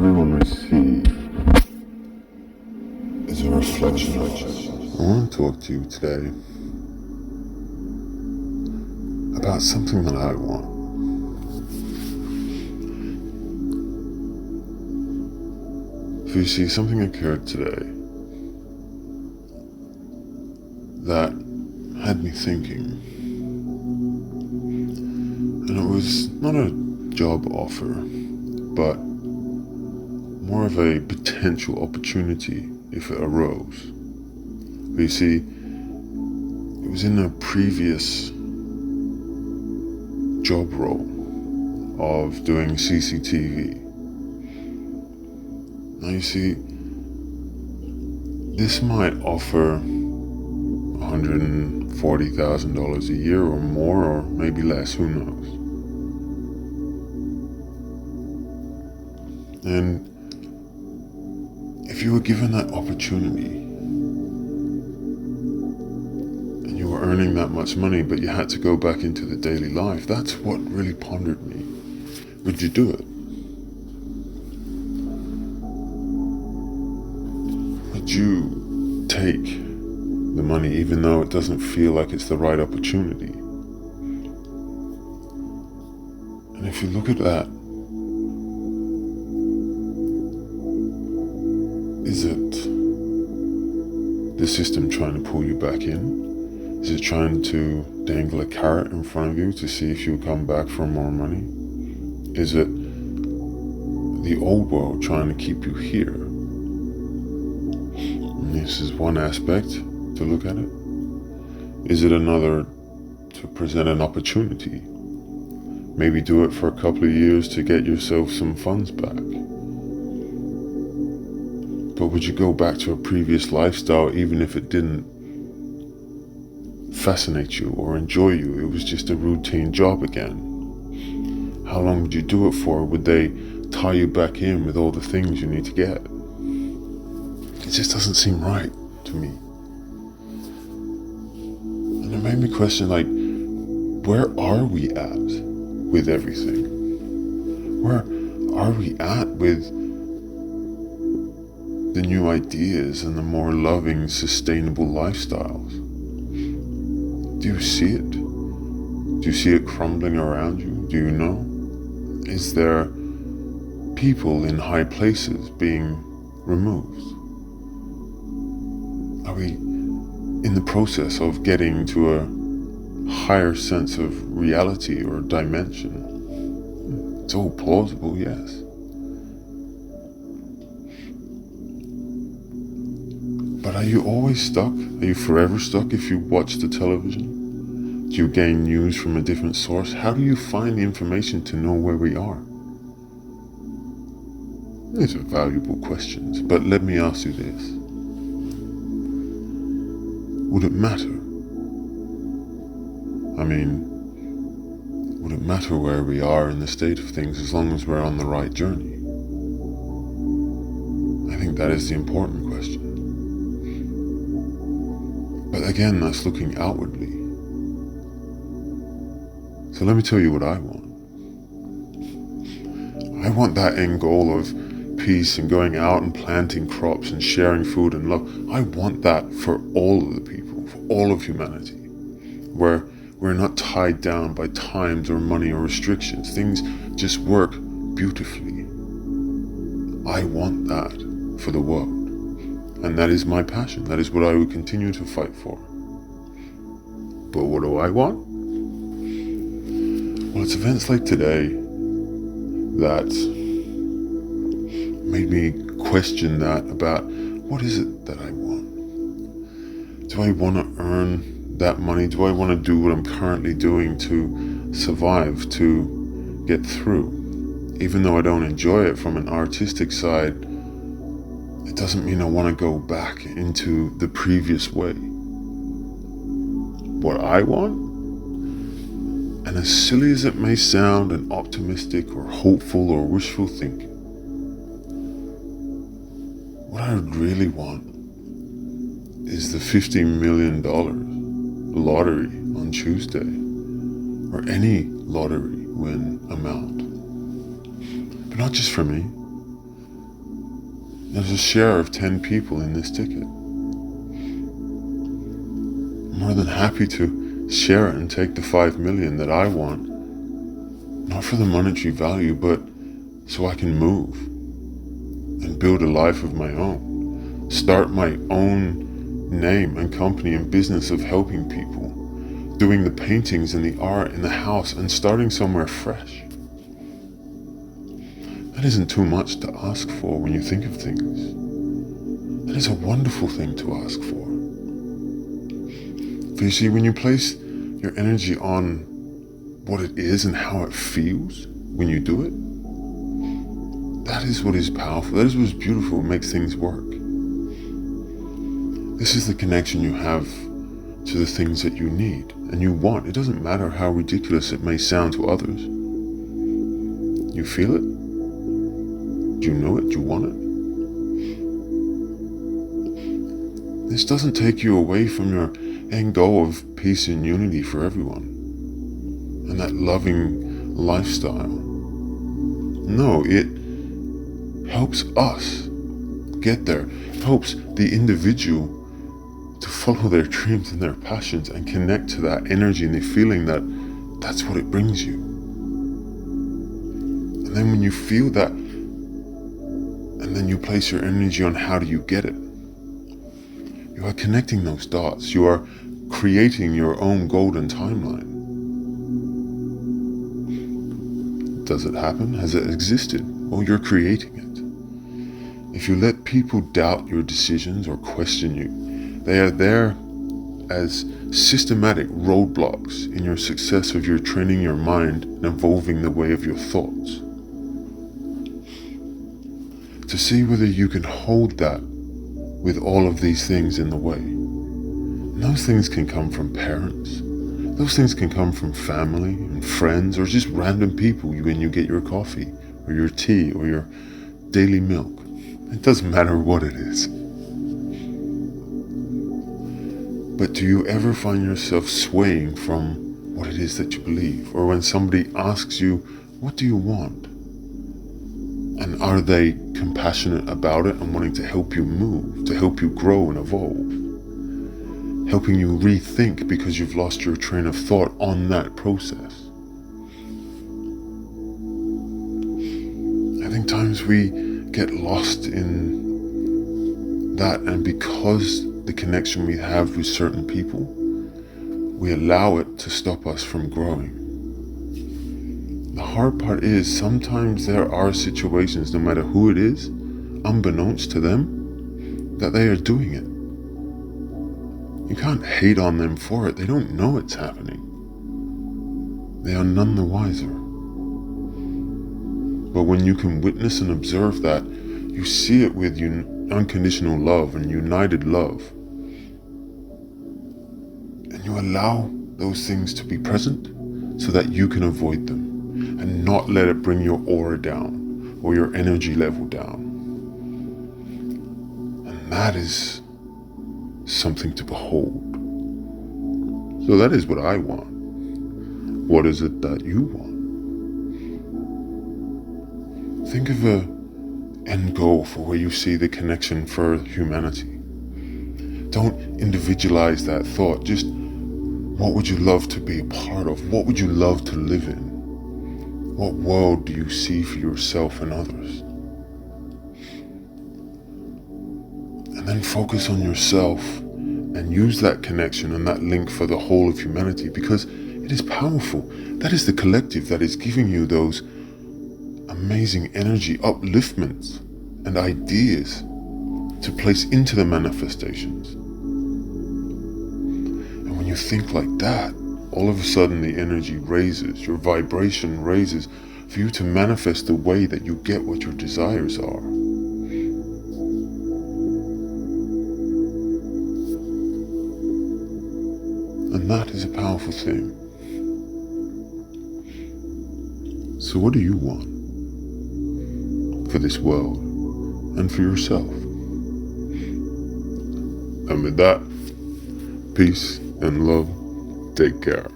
everyone receives is a reflection. I want to talk to you today about something that I want. So you see, something occurred today that had me thinking. And it was not a job offer, but more of a potential opportunity if it arose. But you see, it was in a previous job role of doing CCTV. Now you see, this might offer $140,000 a year or more, or maybe less, who knows. And if you were given that opportunity and you were earning that much money, but you had to go back into the daily life, that's what really pondered me. Would you do it? Would you take the money even though it doesn't feel like it's the right opportunity? And if you look at that, is it the system trying to pull you back in? Is it trying to dangle a carrot in front of you to see if you come back for more money? Is it the old world trying to keep you here? And this is one aspect to look at it. Is it another to present an opportunity? Maybe do it for a couple of years to get yourself some funds back. But would you go back to a previous lifestyle even if it didn't fascinate you or enjoy you? It was just a routine job again. How long would you do it for? Would they tie you back in with all the things you need to get? It just doesn't seem right to me. And it made me question, like, where are we at with everything? Where are we at with the new ideas and the more loving, sustainable lifestyles? Do you see it? Do you see it crumbling around you? Do you know? Is there people in high places being removed? Are we in the process of getting to a higher sense of reality or dimension? It's all plausible, yes. But are you always stuck? Are you forever stuck if you watch the television? Do you gain news from a different source? How do you find the information to know where we are? These are valuable questions, but let me ask you this. Would it matter? I mean, would it matter where we are in the state of things as long as we're on the right journey? I think that is the important question. But again, that's looking outwardly. So let me tell you what I want. I want that end goal of peace and going out and planting crops and sharing food and love. I want that for all of the people, for all of humanity, where we're not tied down by times or money or restrictions. Things just work beautifully. I want that for the world. And that is my passion. That is what I will continue to fight for. But what do I want? Well, it's events like today that made me question that about what is it that I want? Do I want to earn that money? Do I want to do what I'm currently doing to survive, to get through? Even though I don't enjoy it from an artistic side, it doesn't mean I want to go back into the previous way. What I want, and as silly as it may sound and optimistic or hopeful or wishful thinking, what I really want is the $50 million lottery on Tuesday, or any lottery win amount. But not just for me, There's a share of 10 people in this ticket. I'm more than happy to share it and take the 5 million that I want. Not for the monetary value, but so I can move and build a life of my own. Start my own name and company and business of helping people. Doing the paintings and the art in the house and starting somewhere fresh. That isn't too much to ask for when you think of things. That is a wonderful thing to ask for. For you see, when you place your energy on what it is and how it feels when you do it, that is what is powerful. That is what is beautiful. It makes things work. This is the connection you have to the things that you need and you want. It doesn't matter how ridiculous it may sound to others. You feel it? Do you know it? Do you want it? This doesn't take you away from your end goal of peace and unity for everyone and that loving lifestyle. No, it helps us get there. It helps the individual to follow their dreams and their passions and connect to that energy and the feeling that that's what it brings you. And then when you feel that, and then you place your energy on how do you get it, you are connecting those dots. You are creating your own golden timeline. Does it happen? Has it existed? Well, you're creating it. If you let people doubt your decisions or question you, they are there as systematic roadblocks in your success of your training your mind and evolving the way of your thoughts. To see whether you can hold that with all of these things in the way. And those things can come from parents. Those things can come from family and friends or just random people when you get your coffee or your tea or your daily milk. It doesn't matter what it is. But do you ever find yourself swaying from what it is that you believe? Or when somebody asks you, what do you want? And are they compassionate about it and wanting to help you move, to help you grow and evolve? Helping you rethink because you've lost your train of thought on that process. I think times we get lost in that, and because the connection we have with certain people, we allow it to stop us from growing. The hard part is sometimes there are situations, no matter who it is, unbeknownst to them, that they are doing it. You can't hate on them for it. They don't know it's happening. They are none the wiser. But when you can witness and observe that, you see it with unconditional love and united love. And you allow those things to be present so that you can avoid them and not let it bring your aura down or your energy level down. And that is something to behold. So that is what I want. What is it that you want? Think of a end goal for where you see the connection for humanity. Don't individualize that thought. Just what would you love to be a part of? What would you love to live in? What world do you see for yourself and others? And then focus on yourself and use that connection and that link for the whole of humanity, because it is powerful. That is the collective that is giving you those amazing energy upliftments and ideas to place into the manifestations. And when you think like that, all of a sudden the energy raises, your vibration raises for you to manifest the way that you get what your desires are. And that is a powerful thing. So what do you want for this world and for yourself? And with that, peace and love. Take care.